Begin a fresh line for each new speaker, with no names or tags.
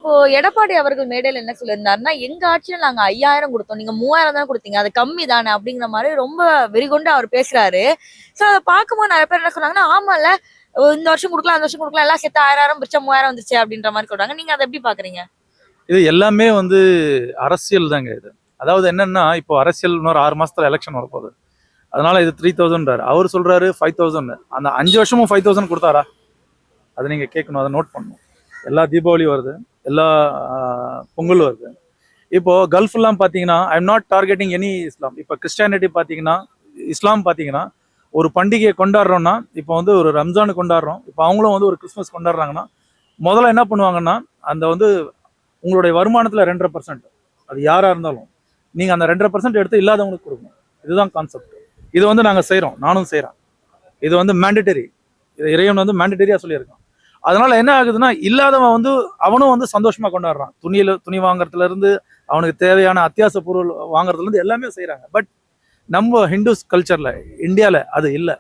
இப்போ எடப்பாடி அவர்கள் மேடையில என்ன சொல்லியிருந்தாருன்னா, எங்க ஆட்சியில நாங்க 5000 கொடுத்தோம். நீங்க 3000 தானே கொடுத்தீங்க. அது கம்மி தானே அப்படிங்கிற மாதிரி ரொம்ப வெறிகொண்டு அவர் பேசுறாரு. சோ அத பார்க்கும்போது நிறைய பேர் என்ன சொன்னாங்கன்னா, ஆமால இந்த வருஷம் கொடுக்கலாம், அந்த வருஷம் கொடுக்கலாம், எல்லாம் சேர்த்து 1000 பிரிச்சா 3000 வந்துருச்சு அப்படின்ற மாதிரி சொல்றாங்க. நீங்க அதை எப்படி பாக்குறீங்க?
இது எல்லாமே அரசியல் தாங்க இது. அதாவது என்னன்னா, இப்போ அரசியல் இன்னொரு 6 மாசத்துல எலெக்ஷன் வரப்போகுது. அதனால இது 3000 அவர் சொல்றாரு 5000. அந்த 5 வருஷமும் 5000 கொடுத்தாரா? அதை நீங்க கேட்கணும், அதை நோட் பண்ணணும். எல்லா தீபாவளி வருது, எல்லா பொங்கல் வருது. இப்போ கல்ஃப் எல்லாம் பாத்தீங்கன்னா, I am not targeting any Islam. இப்போ கிறிஸ்டியானிட்டி பாத்தீங்கன்னா, இஸ்லாம் பாத்தீங்கன்னா, ஒரு பண்டிகையை கொண்டாடுறோம்னா, இப்போ ஒரு ரம்ஜானு கொண்டாடுறோம், இப்போ அவங்களும் ஒரு கிறிஸ்மஸ் கொண்டாடுறாங்கன்னா, முதல்ல என்ன பண்ணுவாங்கன்னா, அந்த உங்களுடைய வருமானத்துல 2.5%, அது யாரா இருந்தாலும் நீங்க அந்த 2.5% எடுத்து இல்லாதவங்களுக்கு கொடுக்கணும். இதுதான் கான்செப்ட். இது நாங்க செய்யறோம், நானும் செய்யறேன். இது மேண்டேட்டரி. இது இறைவன் மேண்டேட்டரியா சொல்லியிருக்கான். அதனால என்ன ஆகுதுன்னா, இல்லாதவன் அவனும் சந்தோஷமா கொண்டாடுறான். துணி வாங்குறதுல இருந்து அவனுக்கு தேவையான அத்தியாவசிய பொருள் வாங்குறதுல இருந்து எல்லாமே செய்யறாங்க. பட் நம்ம ஹிந்துஸ் கல்ச்சர்ல, இந்தியால அது இல்லை.